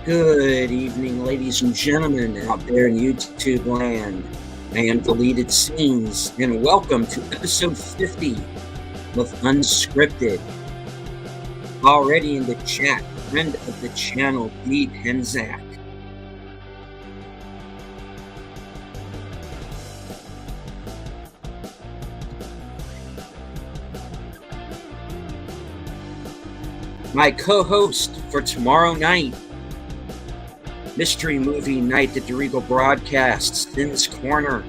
Good evening, ladies and gentlemen out there in YouTube land and deleted scenes, and welcome to episode 50 of Unscripted. Already in the chat, friend of the channel, D. Penzak. My co-host for tomorrow night, mystery movie night at the Regal Broadcasts, Sin's Corner.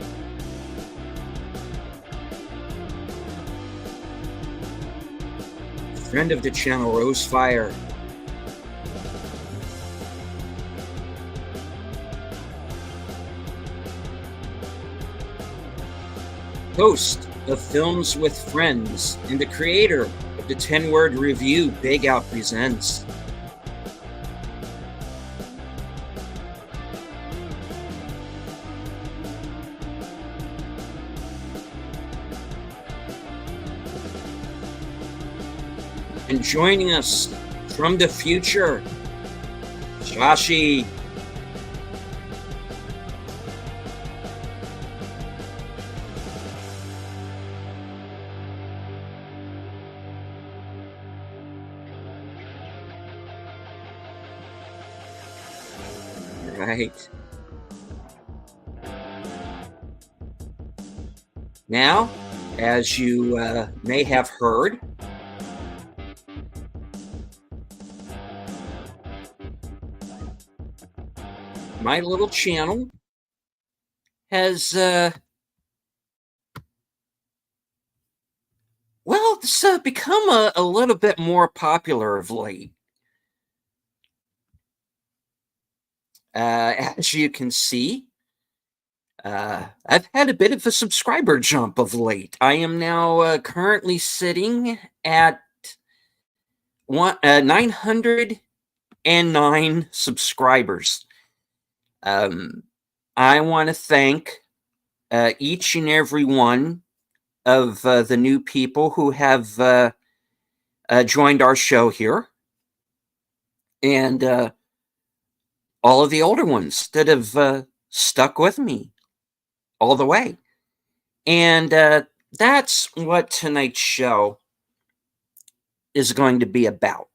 Friend of the channel, Rosefire. Host of Films with Friends and the creator of the 10-word review, Big Out Presents. And joining us from the future, Shashi. Right. Now, as you may have heard, my little channel has, it's become a little bit more popular of late. As you can see, I've had a bit of a subscriber jump of late. I am now currently sitting at 909 subscribers. I want to thank each and every one of the new people who have joined our show here, and all of the older ones that have stuck with me all the way. And that's what tonight's show is going to be about.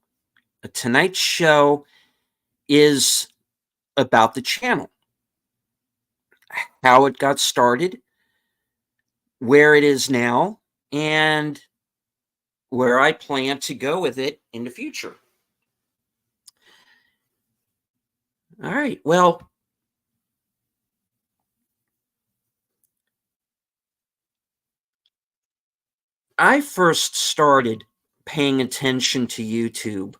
Tonight's show is about the channel, how it got started, where it is now, and where I plan to go with it in the future. All right, well, I first started paying attention to YouTube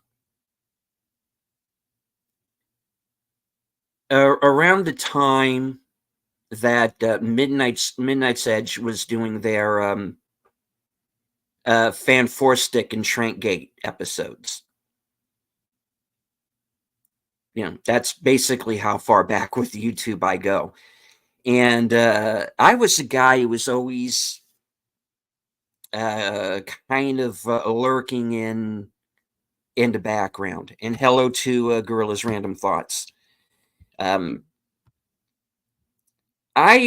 around the time that Midnight's Edge was doing their Fan Four Stick and Trank Gate episodes. That's basically how far back with YouTube I go. And I was a guy who was always kind of lurking in the background. And hello to Gorilla's Random Thoughts. I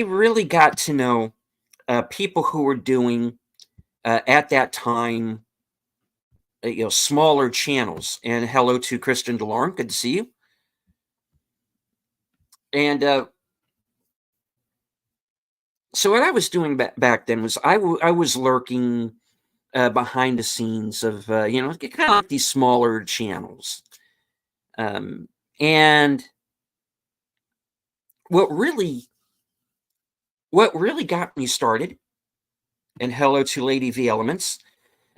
really got to know people who were doing at that time, smaller channels. And hello to Kristen DeLorme. Good to see you. And so what I was doing back then was I was lurking behind the scenes of, kind of like these smaller channels. And what really got me started, and hello to Lady V Elements,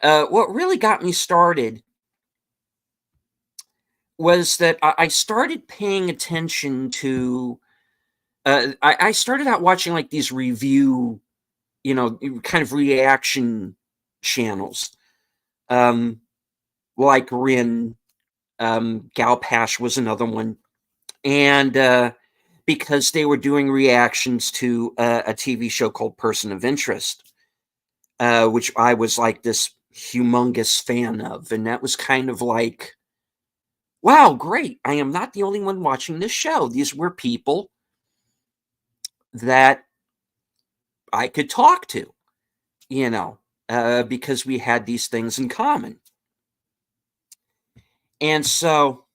what really got me started was that I started paying attention to, I started out watching like these review, kind of reaction channels, like Rin, Galpash was another one, and because they were doing reactions to a TV show called Person of Interest, which I was like this humongous fan of, and that was kind of like wow, great. I am not the only one watching this show. These were people that I could talk to, you know, because we had these things in common. And so,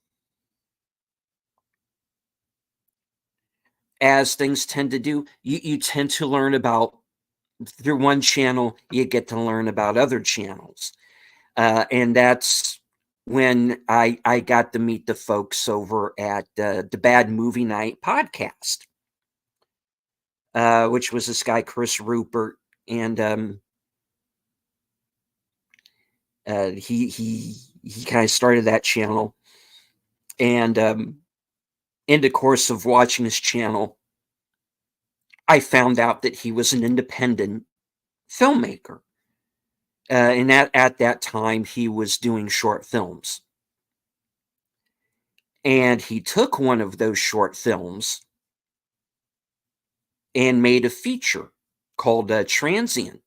as things tend to do, you tend to learn about through one channel, you get to learn about other channels. And that's when I got to meet the folks over at the Bad Movie Night podcast, which was this guy, Chris Rupert. And he kind of started that channel. And in the course of watching his channel, I found out that he was an independent filmmaker. And at that time, he was doing short films. And he took one of those short films and made a feature called Transient,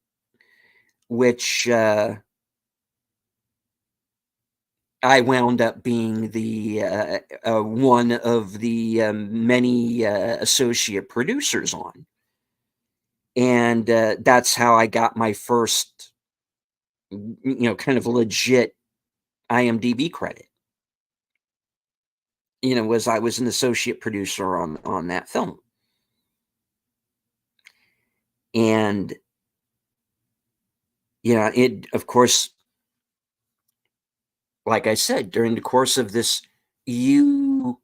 which I wound up being the one of the many associate producers on. And that's how I got my first, kind of legit IMDb credit. Was I was an associate producer on that film. And it, of course, like I said, during the course of this, you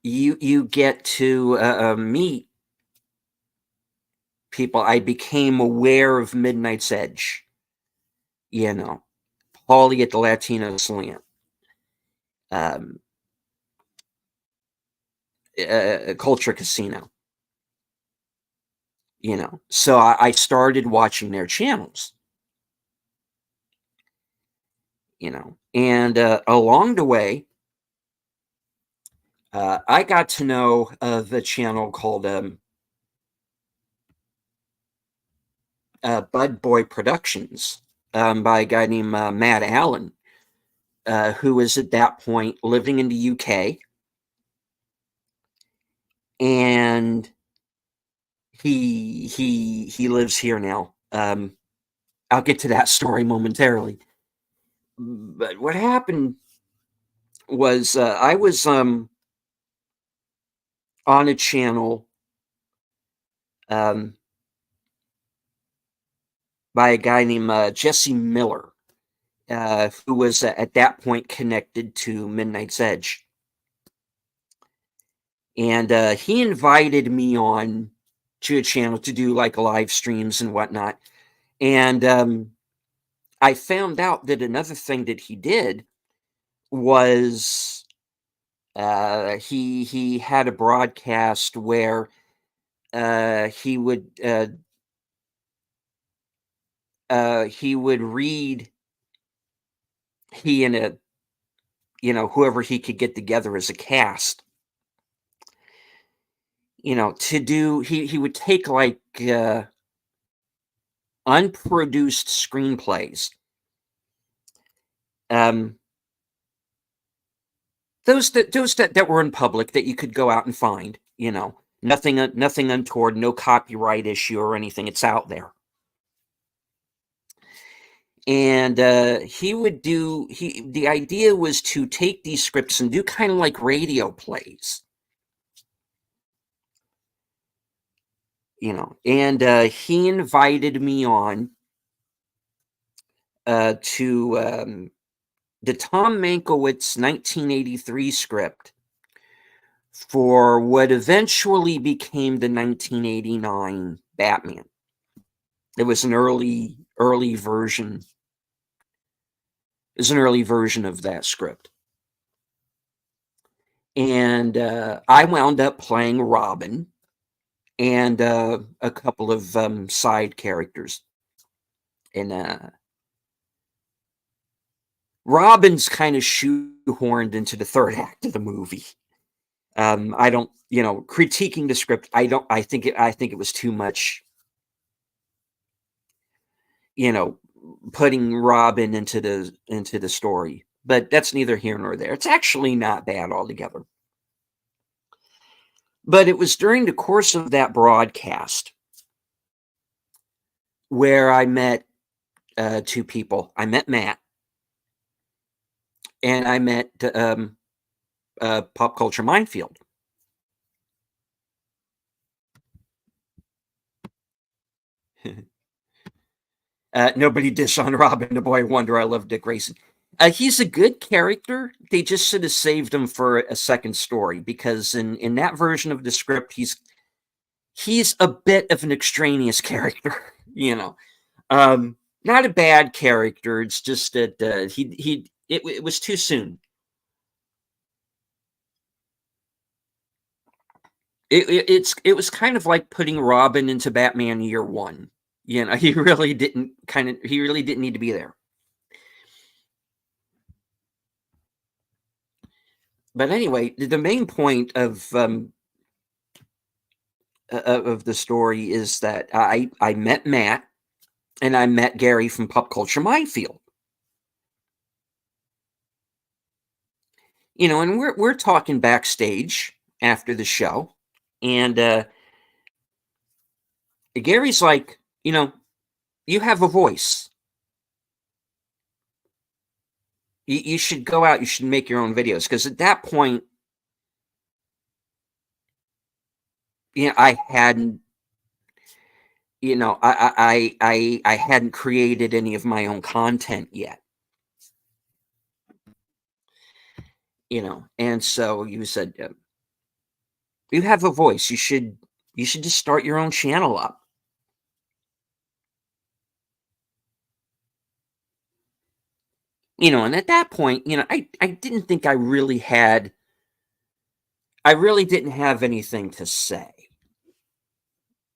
get to meet people. I became aware of Midnight's Edge, Paulie at the Latino Slant, Culture Casino, So I started watching their channels, and along the way, I got to know the channel called Bud Boy Productions, by a guy named Matt Allen, who was at that point living in the UK, and he lives here now. I'll get to that story momentarily. But what happened was I was on a channel by a guy named Jesse Miller, who was at that point connected to Midnight's Edge. And he invited me on to a channel to do like live streams and whatnot. And I found out that another thing that he did was he had a broadcast where he would read, he and whoever he could get together as a cast, to do, he would take like unproduced screenplays, those that were in public that you could go out and find, nothing untoward, no copyright issue or anything, it's out there. And the idea was to take these scripts and do kind of like radio plays, and he invited me on to the Tom Mankiewicz 1983 script for what eventually became the 1989 Batman. It was an early version. It was an early version of that script. And I wound up playing Robin and a couple of side characters. And Robin's kind of shoehorned into the third act of the movie. I don't, critiquing the script, I think it was too much, putting Robin into the story. But that's neither here nor there. It's actually not bad altogether. But it was during the course of that broadcast where I met two people. I met Matt, and I met Pop Culture Minefield. Nobody dish on Robin, the boy wonder. I love Dick Grayson. He's a good character. They just should have saved him for a second story, because in that version of the script, he's a bit of an extraneous character. Not a bad character. It's just that it was too soon. It was kind of like putting Robin into Batman Year One. He really didn't need to be there. But anyway, the main point of the story is that I met Matt, and I met Gary from Pop Culture Minefield. And we're talking backstage after the show, and Gary's like, you have a voice. You should go out. You should make your own videos, because at that point, I hadn't, I hadn't created any of my own content yet. And so you said, you have a voice. You should just start your own channel up. And at that point, I didn't think I really didn't have anything to say.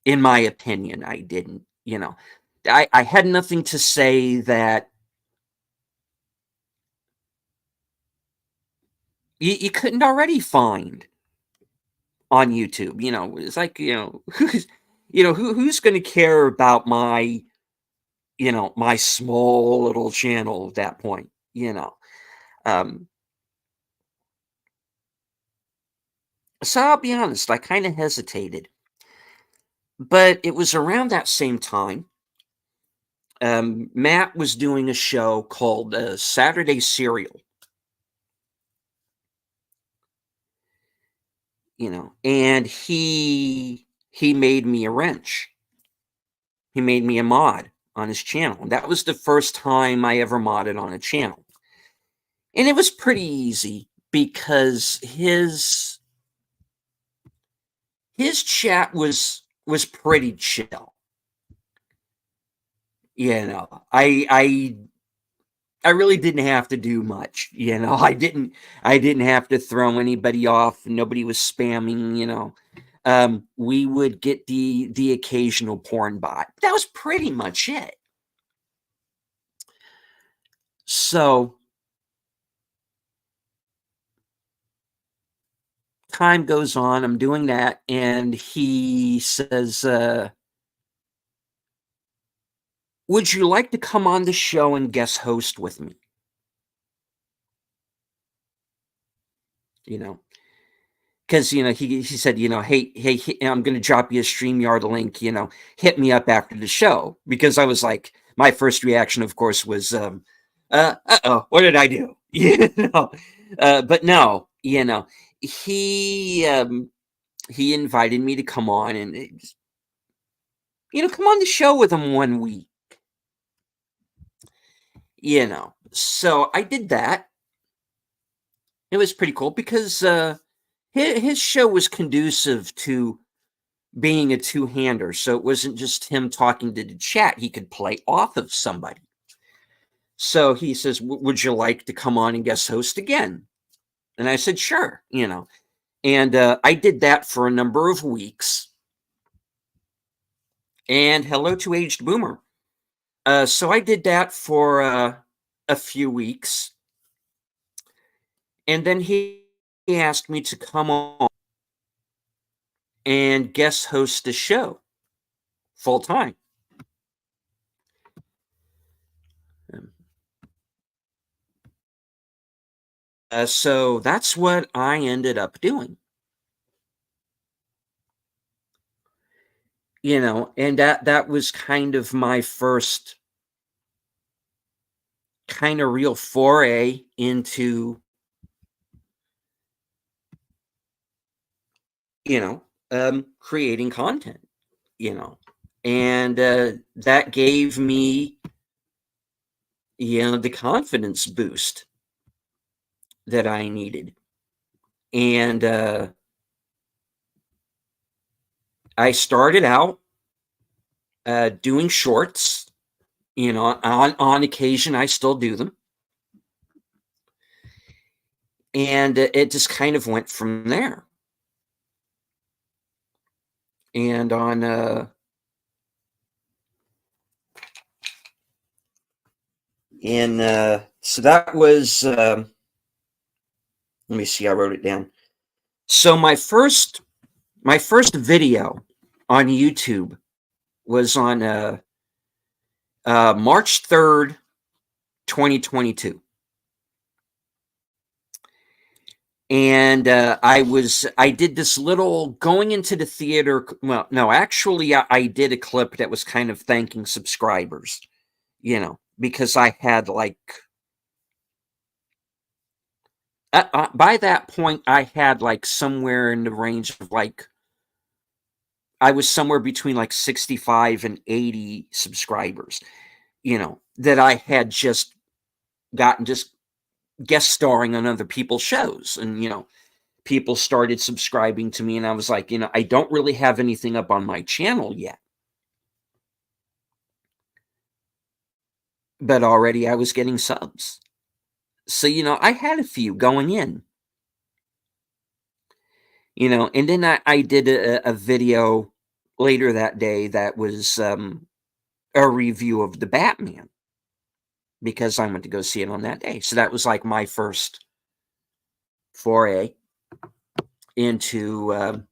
In my opinion, I didn't. I had nothing to say that you couldn't already find on YouTube. It's like, who's going to care about my, my small little channel at that point, So I'll be honest, I kind of hesitated. But it was around that same time, Matt was doing a show called Saturday Serial. And he made me a wrench. He made me a mod on his channel. And that was the first time I ever modded on a channel. And it was pretty easy, because his chat was pretty chill. I really didn't have to do much. I didn't have to throw anybody off. Nobody was spamming. We would get the occasional porn bot. That was pretty much it. So time goes on. I'm doing that, and he says, would you like to come on the show and guest host with me? Because he said, hey, I'm going to drop you a StreamYard link. Hit me up after the show. Because I was like, my first reaction, of course, was, what did I do? But no, he invited me to come on and come on the show with him one week. So I did that. It was pretty cool, because his show was conducive to being a two-hander. So it wasn't just him talking to the chat. He could play off of somebody. So he says, would you like to come on and guest host again? And I said, sure, And I did that for a number of weeks. And hello to Aged Boomer. So I did that for a few weeks. And then he asked me to come on and guest host the show full time. So that's what I ended up doing. And that was kind of my first kind of real foray into, creating content, you know, and that gave me, the confidence boost that I needed. And I started out doing shorts. On occasion, I still do them. And it just kind of went from there. And so that was, let me see, I wrote it down. So my first video on YouTube was on March 3rd, 2022. And I did this little going into the theater. Well, no, actually, I did a clip that was kind of thanking subscribers, because I had like, by that point, I had like somewhere in the range of like, I was somewhere between like 65 and 80 subscribers, that I had just gotten just guest starring on other people's shows. And, people started subscribing to me, and I was like, I don't really have anything up on my channel yet. But already I was getting subs. So, I had a few going in, and then I did a video later that day that was a review of the Batman, because I went to go see it on that day. So that was like my first foray into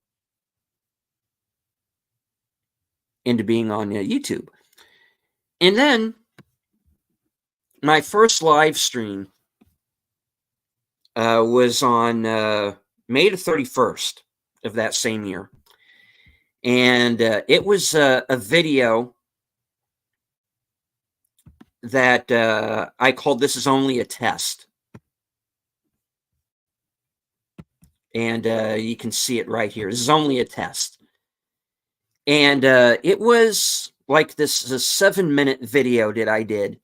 being on YouTube. And then my first live stream was on May the 31st of that same year. And it was a video that I called "This Is Only a Test." And you can see it right here. This is only a test. And it was like this 7-minute video that I did,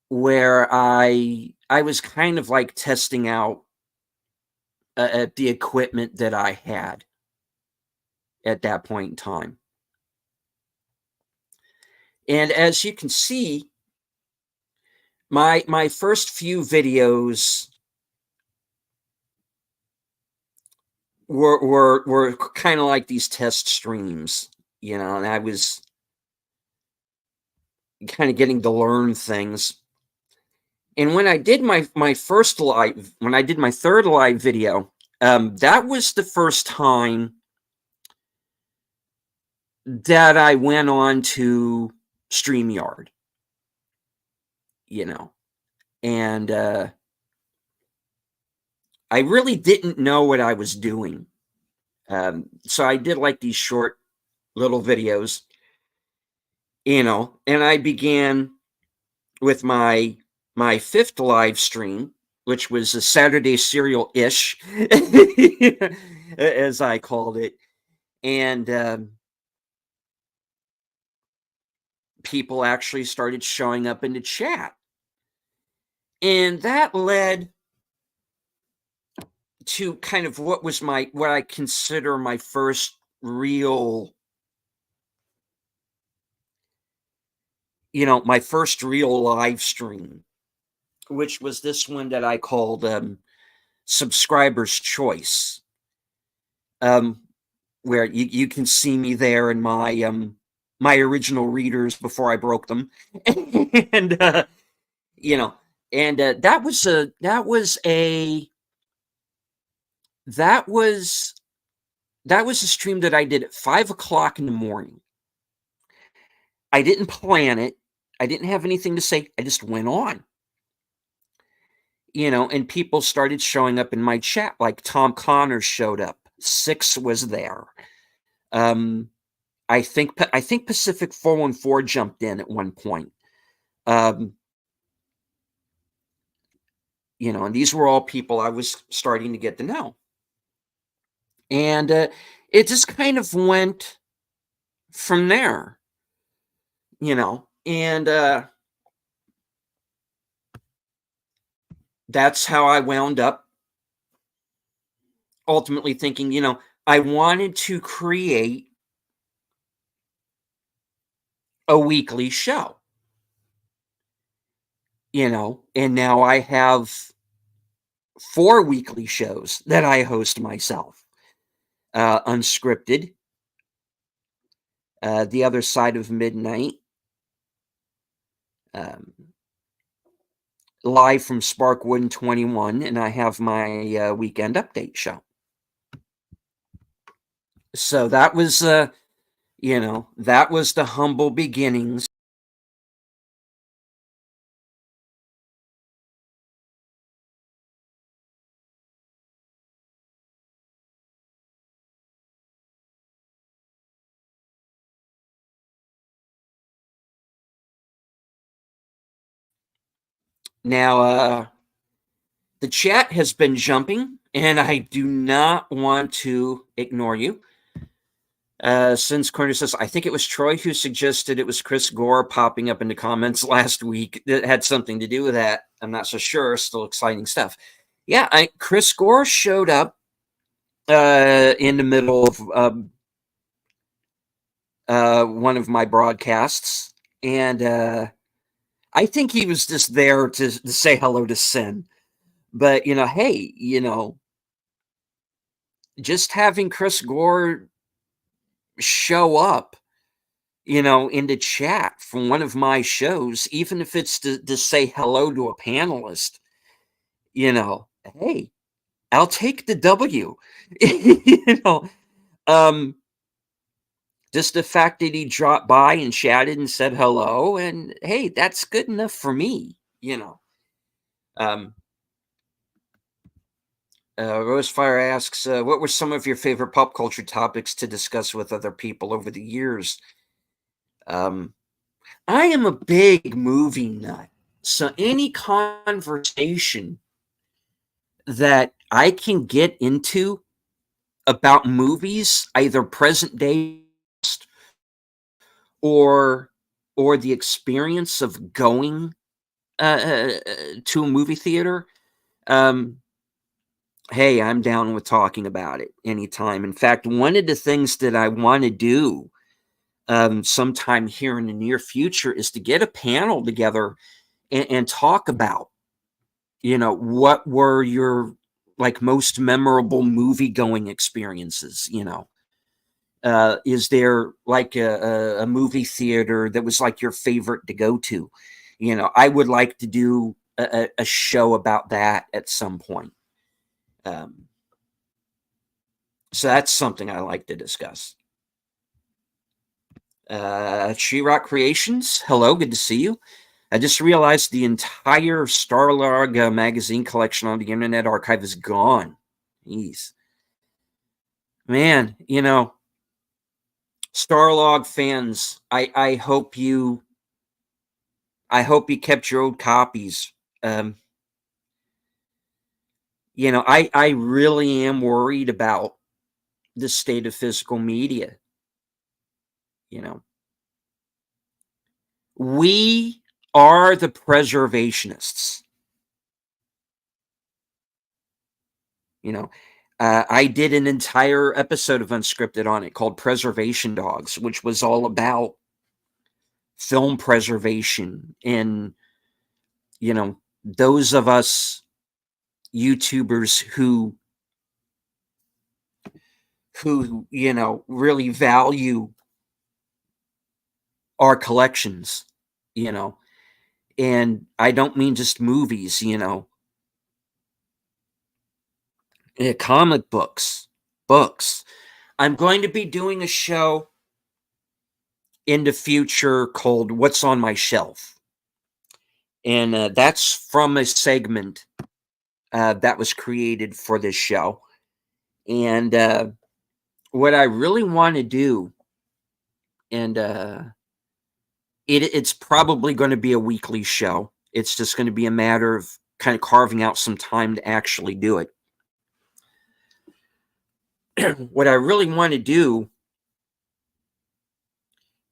where I was kind of like testing out the equipment that I had at that point in time. And as you can see, my first few videos were kind of like these test streams, and I was kind of getting to learn things. And when I did my first live, when I did my third live video, that was the first time that I went on to StreamYard, and I really didn't know what I was doing. So I did like these short little videos, and I began with my fifth live stream, which was a Saturday Serial-ish, as I called it. And people actually started showing up in the chat. And that led to kind of what I consider my first real, my first real live stream, which was this one that I called Subscriber's Choice, where you can see me there in my original readers before I broke them. And that was a stream that I did at 5:00 in the morning. I didn't plan it. I didn't have anything to say. I just went on. and people started showing up in my chat, like Tom Connors showed up. Six was there. I think Pacific 414 jumped in at one point. And these were all people I was starting to get to know. And it just kind of went from there, and that's how I wound up ultimately thinking, I wanted to create a weekly show, and now I have 4 weekly shows that I host myself. Unscripted, The Other Side of Midnight, live from Sparkwood 21, and I have my weekend update show. So that was, that was the humble beginnings. Now, the chat has been jumping, and I do not want to ignore you. Since Corner says, I think it was Troy who suggested it was Chris Gore popping up in the comments last week that had something to do with that. I'm not so sure. Still exciting stuff. Yeah, Chris Gore showed up in the middle of one of my broadcasts, and I think he was just there to say hello to Sin. But, hey, just having Chris Gore show up, in the chat from one of my shows, even if it's to say hello to a panelist, hey, I'll take the W. Just the fact that he dropped by and chatted and said hello, and hey, that's good enough for me, Rosefire asks, what were some of your favorite pop culture topics to discuss with other people over the years? I am a big movie nut. So any conversation that I can get into about movies, either present day or the experience of going to a movie theater, hey, I'm down with talking about it anytime. In fact, one of the things that I want to do sometime here in the near future is to get a panel together and talk about, what were your most memorable movie going experiences, is there a movie theater that was like your favorite to go to? I would like to do a show about that at some point. So that's something I like to discuss. She-Rock Creations, hello, good to see you. I just realized the entire Starlog magazine collection on the Internet Archive is gone. Jeez. Man, Starlog fans, I hope you kept your old copies. I really am worried about the state of physical media. We are the preservationists. I did an entire episode of Unscripted on it called Preservation Dogs, which was all about film preservation and, those of us YouTubers who really value our collections, and I don't mean just movies, comic books. I'm going to be doing a show in the future called What's on My Shelf. And that's from a segment that was created for this show. And what I really want to do, and it's probably going to be a weekly show. It's just going to be a matter of kind of carving out some time to actually do it. What I really want to do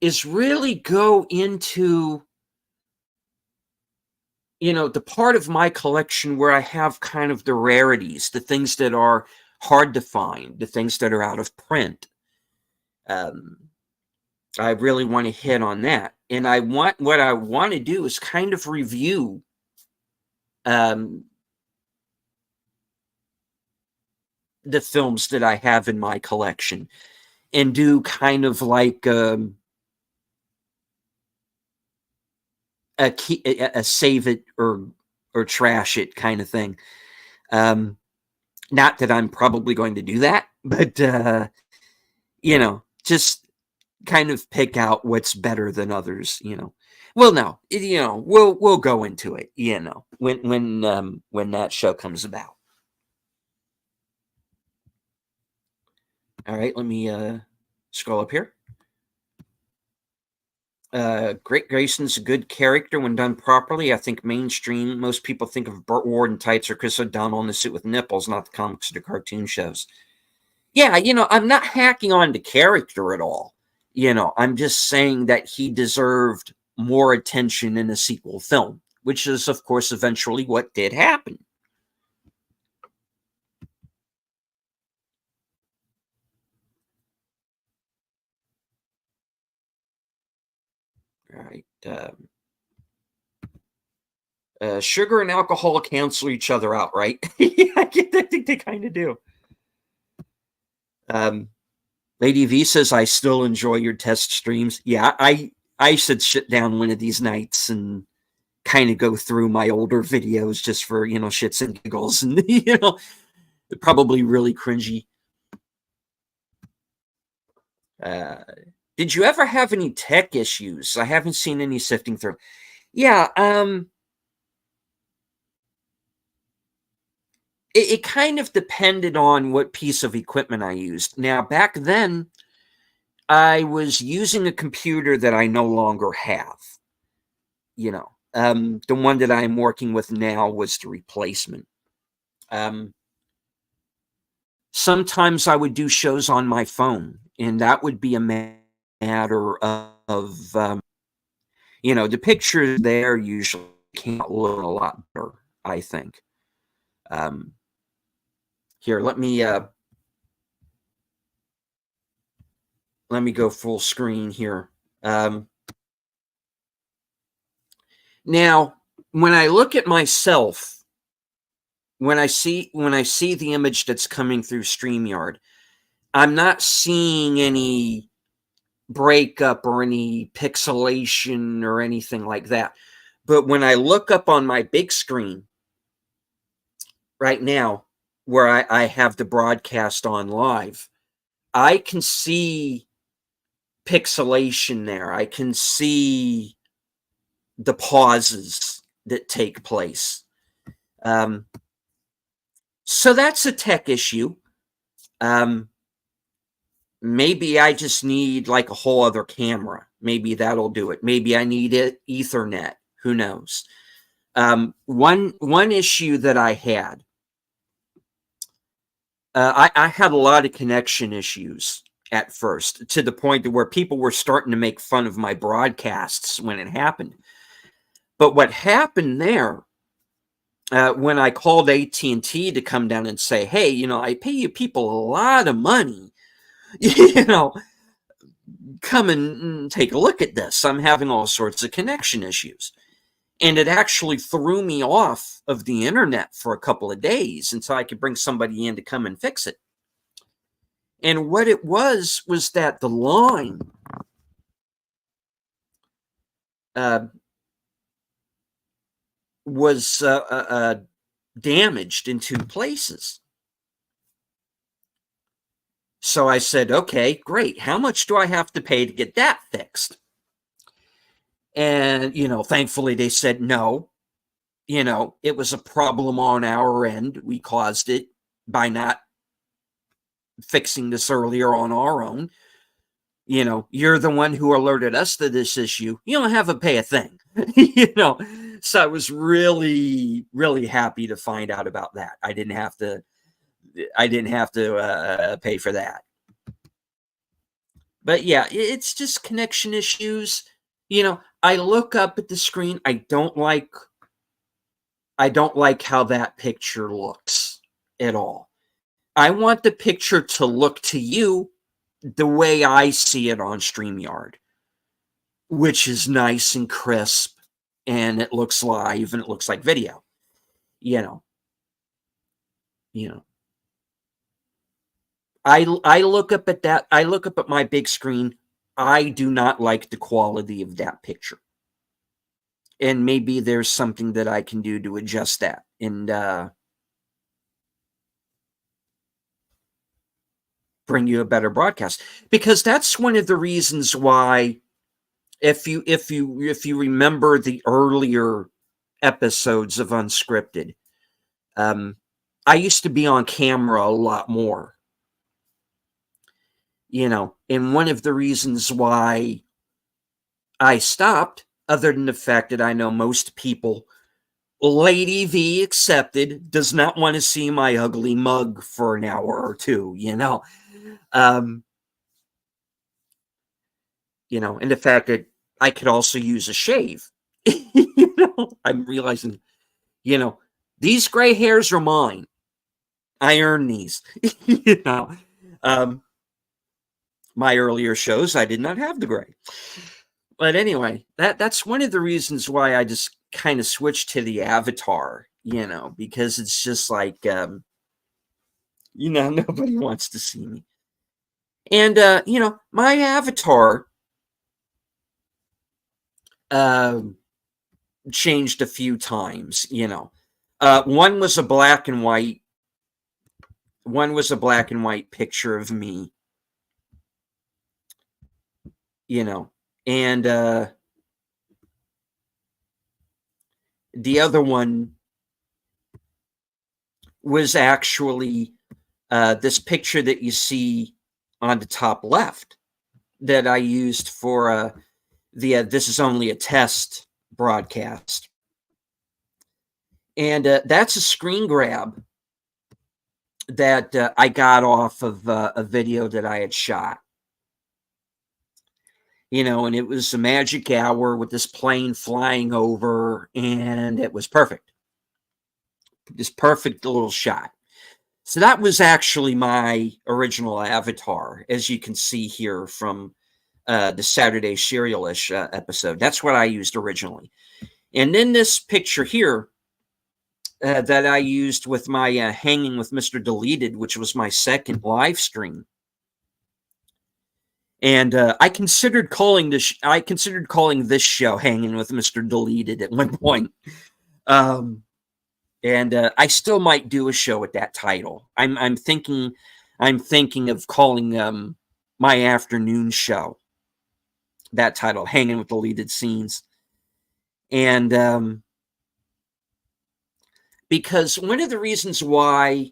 is really go into, the part of my collection where I have kind of the rarities, the things that are hard to find, the things that are out of print. I really want to hit on that. And what I want to do is kind of review the films that I have in my collection and do kind of like a save it or trash it kind of thing. Not that I'm probably going to do that, but just kind of pick out what's better than others. Well, no, we'll go into it. When that show comes about. All right, let me scroll up here. Great Grayson's a good character when done properly. I think mainstream, most people think of Burt Ward in tights or Chris O'Donnell in the suit with nipples, not the comics or the cartoon shows. Yeah, I'm not hacking on the character at all. I'm just saying that he deserved more attention in a sequel film, which is, of course, eventually what did happen. All right. Sugar and alcohol cancel each other out, right? Yeah, I think they kind of do. Lady V says, I still enjoy your test streams. Yeah, I should sit down one of these nights and kind of go through my older videos just for, shits and giggles and, probably really cringy. Did you ever have any tech issues? I haven't seen any sifting through. Yeah, it kind of depended on what piece of equipment I used. Now, back then, I was using a computer that I no longer have. The one that I'm working with now was the replacement. Sometimes I would do shows on my phone, and that would be a matter of the pictures there usually came out look a lot better, I think. Here, let me go full screen here. Now, when I look at myself, when I see the image that's coming through StreamYard, I'm not seeing any breakup or any pixelation or anything like that. But when I look up on my big screen right now, where I have the broadcast on live, I can see pixelation there. I can see the pauses that take place. So that's a tech issue. Maybe I just need like a whole other camera. Maybe that'll do it. Maybe I need it Ethernet. Who knows? One issue that I had, I had a lot of connection issues at first, to the point where people were starting to make fun of my broadcasts when it happened. But what happened there, when I called AT&T to come down and say, hey, I pay you people a lot of money, come and take a look at this. I'm having all sorts of connection issues. And it actually threw me off of the internet for a couple of days until I could bring somebody in to come and fix it. And what it was that the line was damaged in two places. So I said, okay, great. How much do I have to pay to get that fixed? And, thankfully they said no. it was a problem on our end. We caused it by not fixing this earlier on our own. You're the one who alerted us to this issue. You don't have to pay a thing. So I was really, really happy to find out about that. I didn't have to pay for that. But yeah, it's just connection issues. I look up at the screen. I don't like how that picture looks at all. I want the picture to look to you the way I see it on StreamYard, which is nice and crisp, and it looks live, and it looks like video. I look up at that. I look up at my big screen. I do not like the quality of that picture. And maybe there's something that I can do to adjust that. And bring you a better broadcast. Because that's one of the reasons why, if you remember the earlier episodes of Unscripted, I used to be on camera a lot more. And one of the reasons why I stopped, other than the fact that I know most people, Lady V accepted, does not want to see my ugly mug for an hour or two, and the fact that I could also use a shave. I'm realizing, these gray hairs are mine. I earned these. My earlier shows, I did not have the gray. But anyway, that's one of the reasons why I just kind of switched to the avatar, because it's just like, nobody wants to see me. And, my avatar changed a few times, one was a black and white picture of me, and the other one was actually this picture that you see on the top left that I used for the This Is Only a Test broadcast. And that's a screen grab that I got off of a video that I had shot. And it was a magic hour with this plane flying over, and it was perfect. This perfect little shot. So that was actually my original avatar, as you can see here from the Saturday Serial-ish episode. That's what I used originally. And then this picture here that I used with my Hanging with Mr. Deleted, which was my second live stream. And I considered calling this show Hanging with Mr. Deleted at one point. And I still might do a show with that title. I'm thinking of calling my afternoon show that title, Hanging with Deleted Scenes. And because one of the reasons why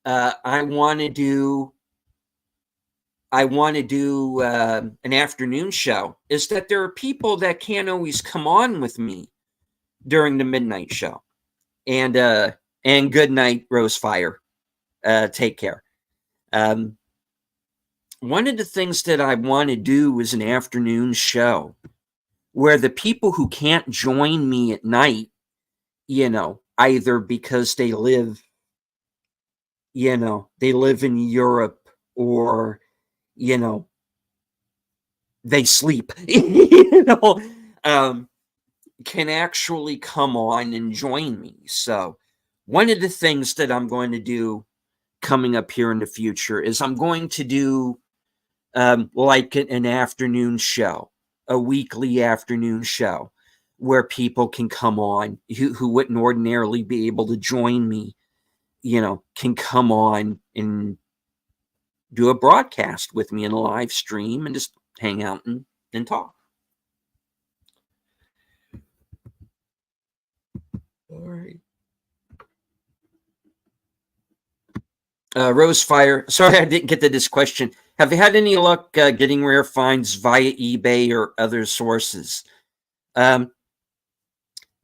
I want to do an afternoon show is that there are people that can't always come on with me during the midnight show. And good night, Rosefire. Take care. One of the things that I want to do is an afternoon show where the people who can't join me at night, either because they live in Europe, or they sleep, can actually come on and join me. So one of the things that I'm going to do coming up here in the future is I'm going to do like an afternoon show, a weekly afternoon show, where people can come on who wouldn't ordinarily be able to join me, can come on and do a broadcast with me in a live stream and just hang out and talk. All right. Rosefire. Sorry, I didn't get to this question. Have you had any luck getting rare finds via eBay or other sources? I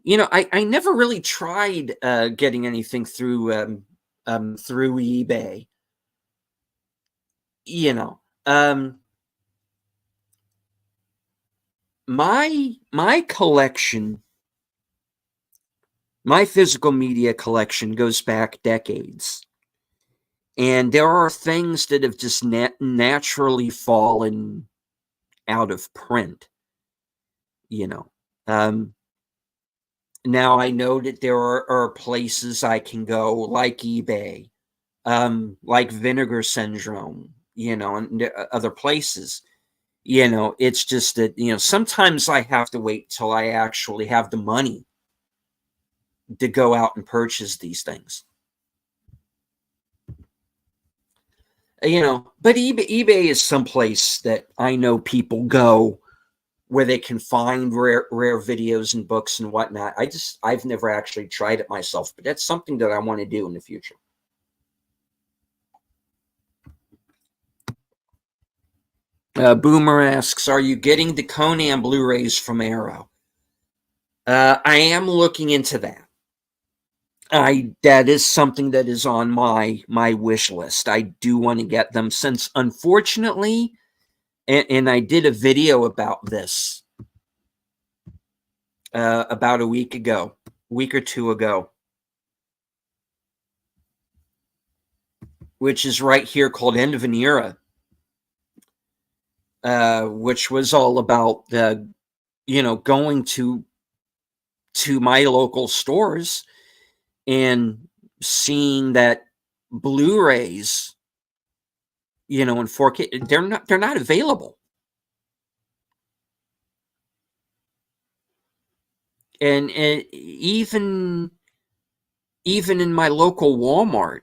never really tried getting anything through eBay. My collection, my physical media collection goes back decades. And there are things that have just naturally fallen out of print, you know. Now I know that there are places I can go, like eBay, like Vinegar Syndrome, and other places. It's just that, sometimes I have to wait till I actually have the money to go out and purchase these things. But eBay is someplace that I know people go where they can find rare videos and books and whatnot. I've never actually tried it myself, but that's something that I want to do in the future. Boomer asks, are you getting the Conan Blu-rays from Arrow? I am looking into that. That is something that is on my wish list. I do want to get them, since unfortunately, and I did a video about this about a week or two ago, which is right here, called End of an Era, which was all about going to my local stores and seeing that Blu-rays, in 4K, they're not available. And even in my local Walmart,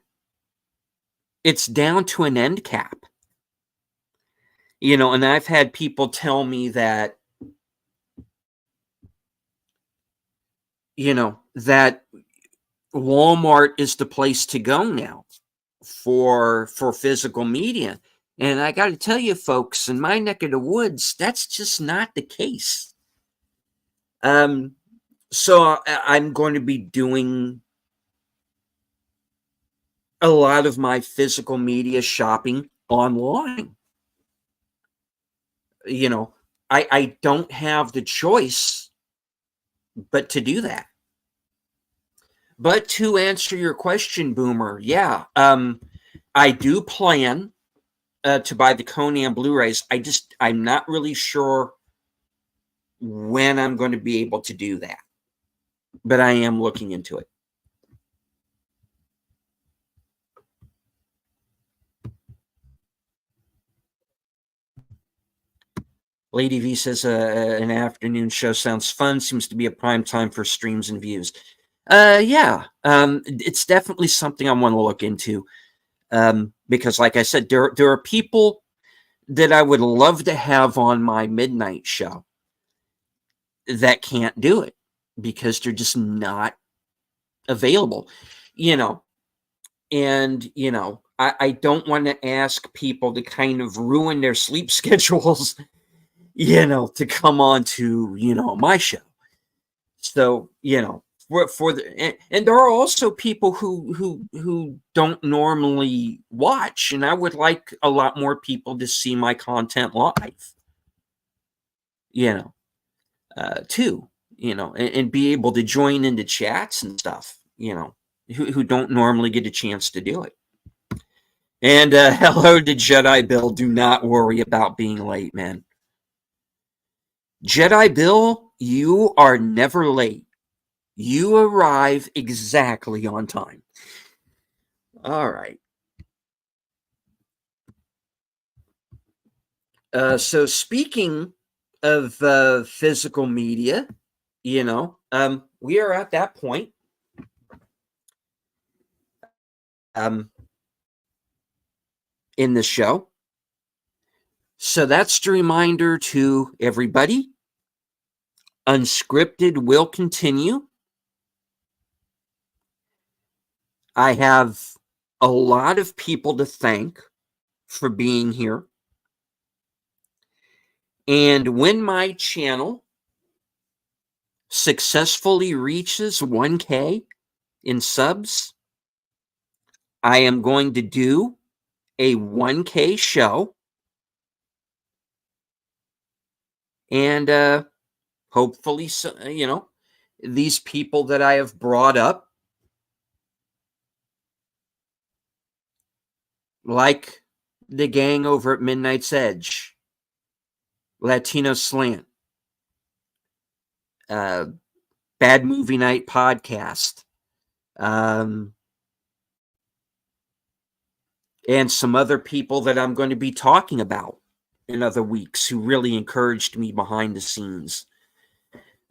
it's down to an end cap. And I've had people tell me that, that Walmart is the place to go now for physical media. And I got to tell you, folks, in my neck of the woods, that's just not the case. So I'm going to be doing a lot of my physical media shopping online. I don't have the choice but to do that. But to answer your question, Boomer, yeah, I do plan to buy the Conan Blu-rays. I'm not really sure when I'm going to be able to do that, but I am looking into it. Lady V says an afternoon show sounds fun. Seems to be a prime time for streams and views. Yeah, it's definitely something I want to look into, because, like I said, there are people that I would love to have on my midnight show that can't do it because they're just not available. And I don't want to ask people to kind of ruin their sleep schedules, to come on to my show. So for the, and there are also people who don't normally watch, and I would like a lot more people to see my content live, too, and be able to join into chats and stuff, who don't normally get a chance to do it. And hello to Jedi Bill. Do not worry about being late, man. Jedi Bill, you are never late. You arrive exactly on time. All right. So speaking of physical media, we are at that point. In the show. So that's the reminder to everybody. Unscripted will continue. I have a lot of people to thank for being here. And when my channel successfully reaches 1K in subs, I am going to do a 1K show. And hopefully, these people that I have brought up, like the gang over at Midnight's Edge, Latino Slant, Bad Movie Night Podcast, and some other people that I'm going to be talking about in other weeks who really encouraged me behind the scenes.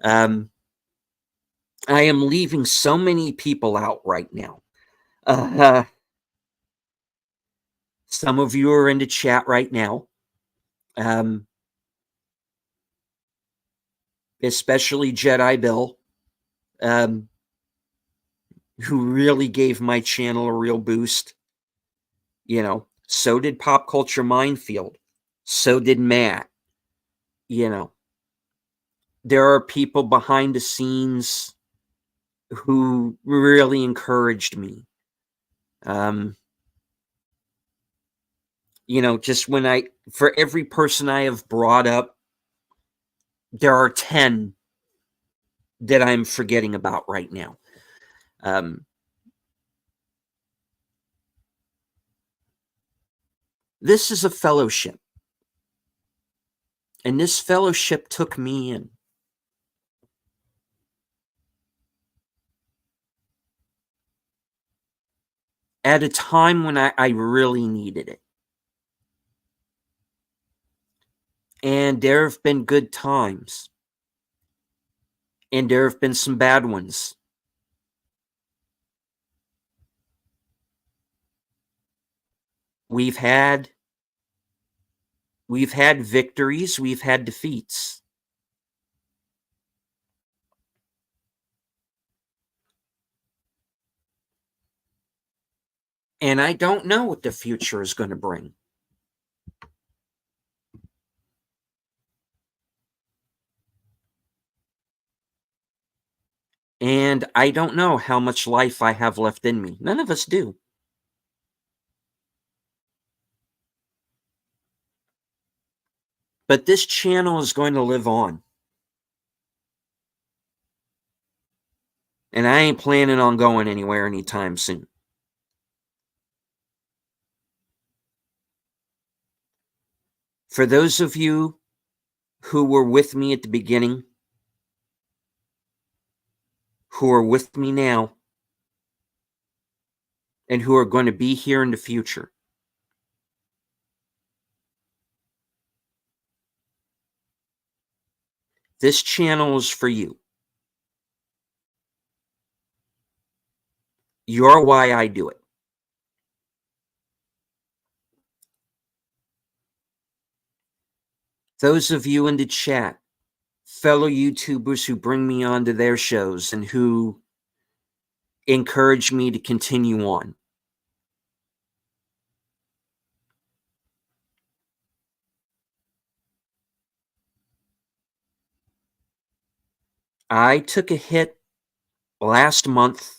I am leaving so many people out right now. Some of you are in the chat right now, especially Jedi Bill, who really gave my channel a real boost. So did Pop Culture Minefield. So did Matt. There are people behind the scenes who really encouraged me. Just for every person I have brought up, there are 10 that I'm forgetting about right now. This is a fellowship. And this fellowship took me in. At a time when I really needed it. And there have been good times. And there have been some bad ones. We've had victories, we've had defeats. And I don't know what the future is going to bring. And I don't know how much life I have left in me. None of us do. But this channel is going to live on. And I ain't planning on going anywhere anytime soon. For those of you who were with me at the beginning, who are with me now, and who are going to be here in the future, this channel is for you. You're why I do it. Those of you in the chat, fellow YouTubers who bring me onto their shows and who encourage me to continue on. I took a hit last month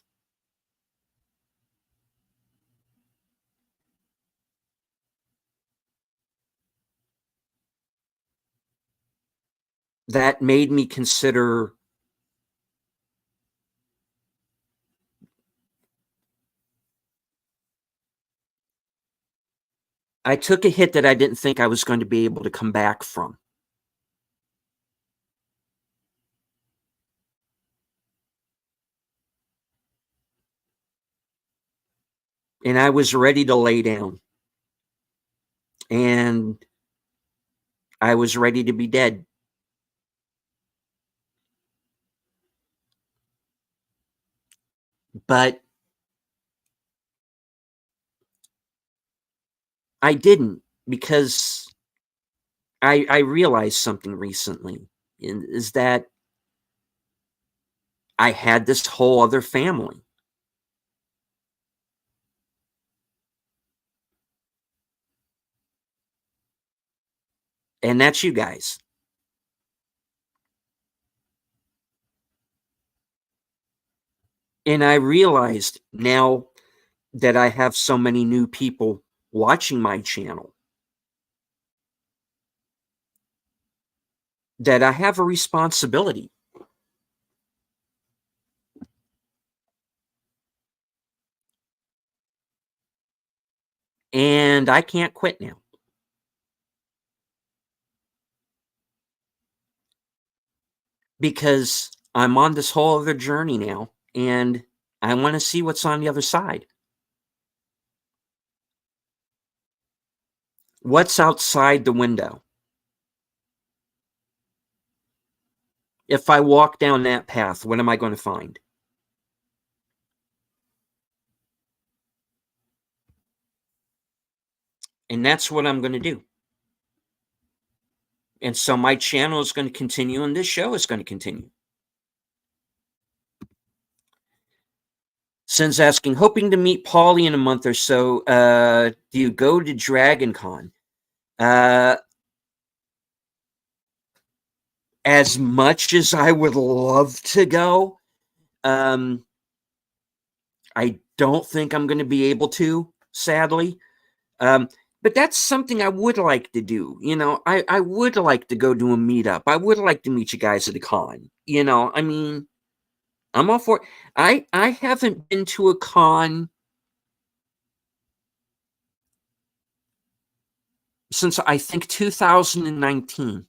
that made me consider I took a hit that I didn't think I was going to be able to come back from. And I was ready to lay down. And I was ready to be dead. But I didn't, because I realized something recently, is that I had this whole other family. And that's you guys. And I realized now that I have so many new people watching my channel that I have a responsibility. And I can't quit now. Because I'm on this whole other journey now, and I want to see what's on the other side. What's outside the window? If I walk down that path, what am I going to find? And that's what I'm going to do. And so my channel is going to continue, and this show is going to continue. Sin's asking, hoping to meet Paulie in a month or so. Do you go to Dragon Con? As much as I would love to go, I don't think I'm going to be able to, sadly. But that's something I would like to do. You know, I would like to go to a meetup. I would like to meet you guys at a con. You know, I mean, I'm all for it. I haven't been to a con since I think 2019.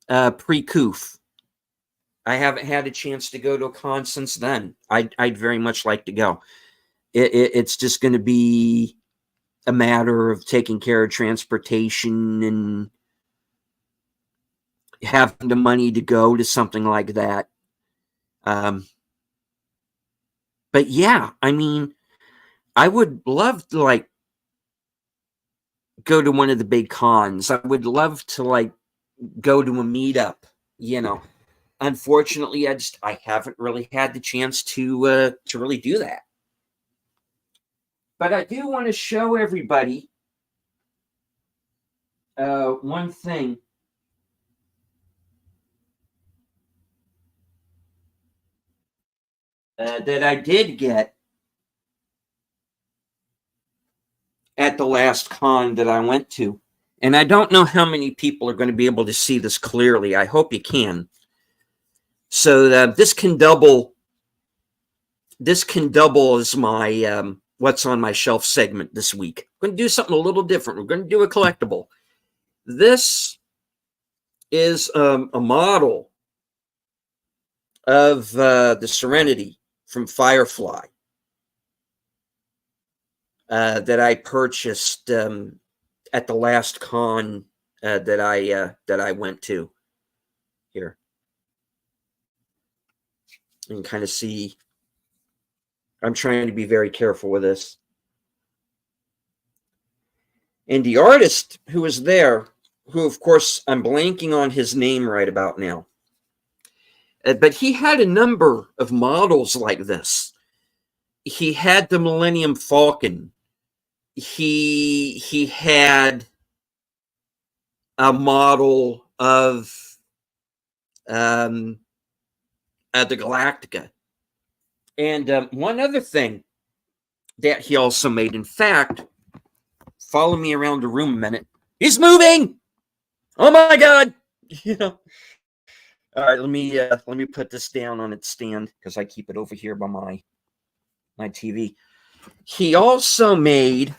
Pre-Coof. I haven't had a chance to go to a con since then. I'd very much like to go. It's just going to be a matter of taking care of transportation and having the money to go to something like that. But yeah, I mean, I would love to like go to one of the big cons. I would love to like go to a meetup, you know. Unfortunately, I haven't really had the chance to really do that. But I do want to show everybody one thing. That I did get at the last con that I went to. And I don't know how many people are going to be able to see this clearly. I hope you can. So this can double as my what's on my shelf segment this week. We're going to do something a little different. We're going to do a collectible. This is a model of the Serenity from Firefly that I purchased at the last con that I went to. Here, you can kind of see. I'm trying to be very careful with this. And the artist who was there, who of course I'm blanking on his name right about now, but he had a number of models like this. He had the Millennium Falcon. He had a model of the Galactica. And one other thing that he also made, in fact, follow me around the room a minute. He's moving. Oh my God! You know. All right, let me put this down on its stand because I keep it over here by my TV. He also made.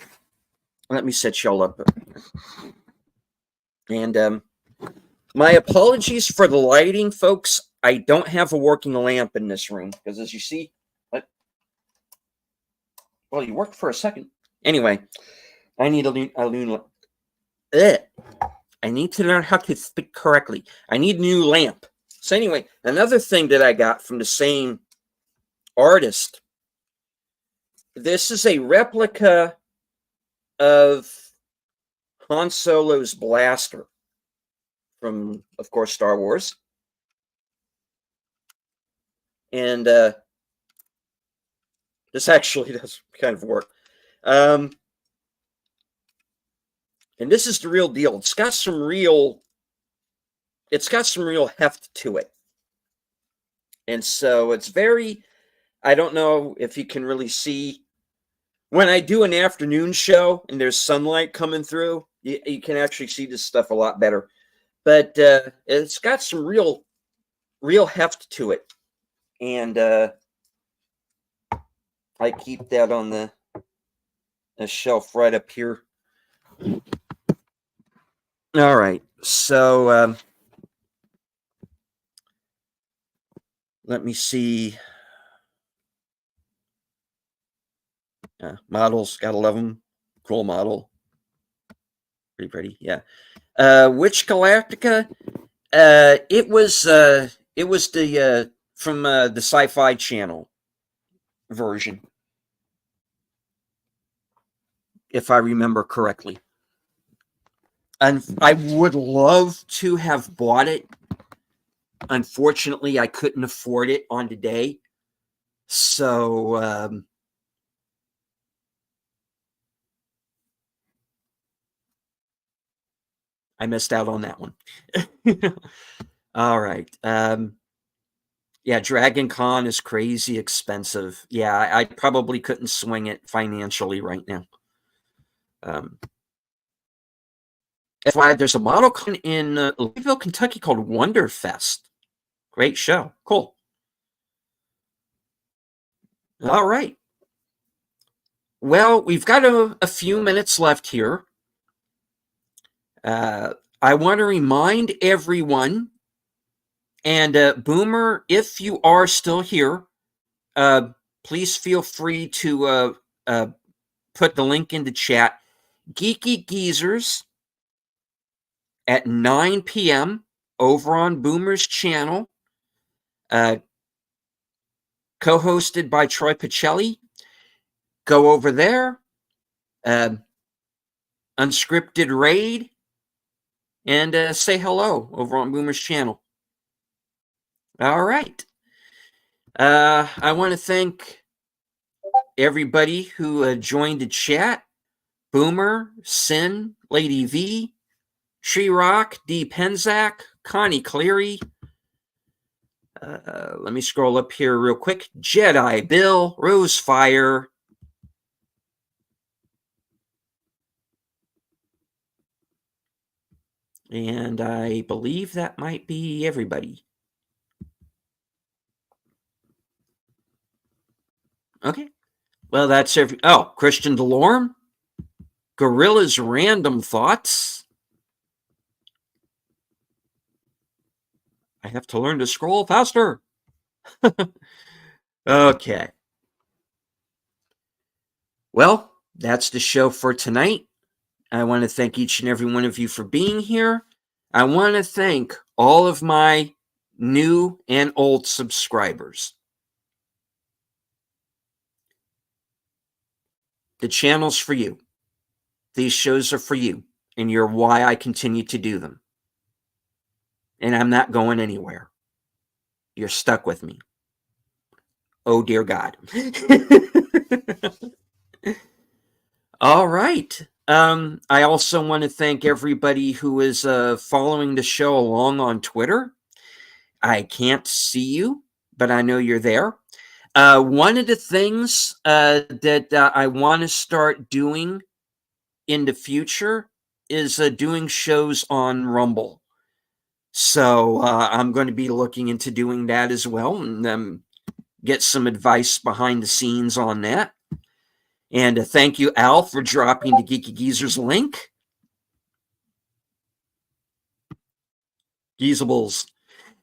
Let me set y'all up. And my apologies for the lighting, folks. I don't have a working lamp in this room because, as you see, well, you worked for a second. Anyway, I need a new. I need to learn how to speak correctly. I need a new lamp. So anyway, another thing that I got from the same artist. This is a replica of Han Solo's blaster from, of course, Star Wars. And this actually does kind of work. And this is the real deal. It's got some real heft to it. And so it's very, I don't know if you can really see when I do an afternoon show and there's sunlight coming through, you can actually see this stuff a lot better. But it's got some real heft to it. And I keep that on the shelf right up here. All right. So let me see. Models, gotta love them. Cool model. Pretty pretty, yeah. Which Galactica? It was the from the Sci-Fi Channel version, if I remember correctly. And I would love to have bought it. Unfortunately, I couldn't afford it on today. So I missed out on that one. All right. Yeah, Dragon Con is crazy expensive. Yeah, I probably couldn't swing it financially right now. That's why there's a model con in Louisville, Kentucky called Wonderfest. Great show. Cool. All right. Well, we've got a few minutes left here. I want to remind everyone, and Boomer, if you are still here, please feel free to put the link in the chat. Geeky Geezers at 9 p.m. over on Boomer's channel, co-hosted by Troy Pacelli. Go over there, unscripted raid, and say hello over on Boomer's channel. All right. I want to thank everybody who joined the chat. Boomer, Sin, Lady V, She-Rock, D. Penzak, Connie Cleary. Let me scroll up here real quick. Jedi Bill, Rosefire. And I believe that might be everybody. Okay. Well, that's every. Oh, Christian Delorme. Gorilla's Random Thoughts. I have to learn to scroll faster. Okay. Well, that's the show for tonight. I want to thank each and every one of you for being here. I want to thank all of my new and old subscribers. The channel's for you. These shows are for you, and you're why I continue to do them. And I'm not going anywhere. You're stuck with me. Oh, dear God. All right. I also want to thank everybody who is following the show along on Twitter. I can't see you, but I know you're there. One of the things that I want to start doing in the future is doing shows on Rumble. So I'm going to be looking into doing that as well, and get some advice behind the scenes on that. And thank you, Al, for dropping the Geeky Geezers link. Geezables.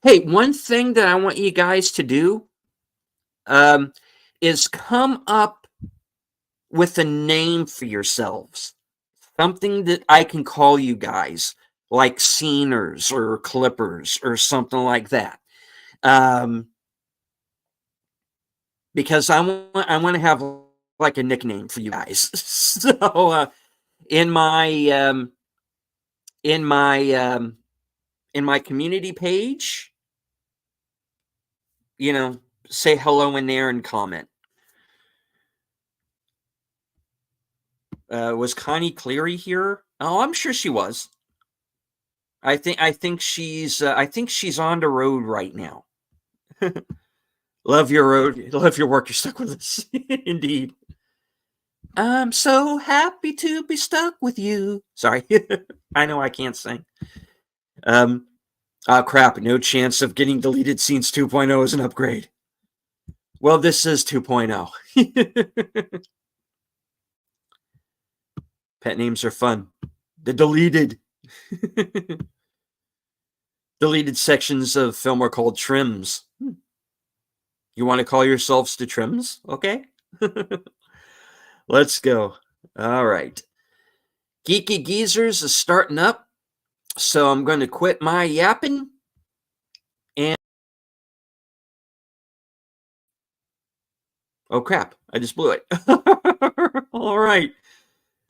Hey, one thing that I want you guys to do is come up with a name for yourselves. Something that I can call you guys, like Sceners or Clippers or something like that. Because I want to have like a nickname for you guys. So in my community page, say hello in there and comment. Was Connie Cleary here? Oh, I'm sure she was. I think she's on the road right now. Love your road. Love your work. You're stuck with us. Indeed. I'm so happy to be stuck with you. Sorry. I know I can't sing. Oh crap, no chance of getting deleted scenes 2.0 as an upgrade. Well, this is 2.0. Pet names are fun. The deleted sections of film are called trims. You want to call yourselves the trims? Okay. Let's go. All right. Geeky Geezers is starting up. So I'm going to quit my yapping. And oh crap, I just blew it. All right.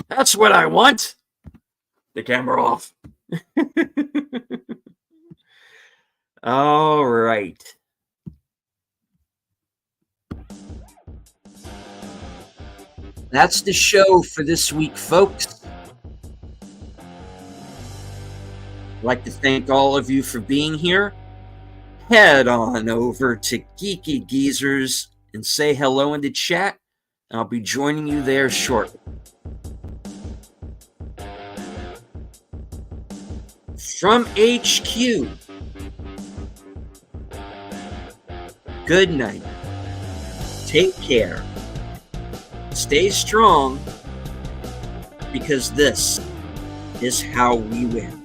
That's what I want. The camera off. All right. That's the show for this week, folks. I'd like to thank all of you for being here. Head on over to Geeky Geezers and say hello in the chat. I'll be joining you there shortly. From HQ, good night. Take care. Stay strong, because this is how we win.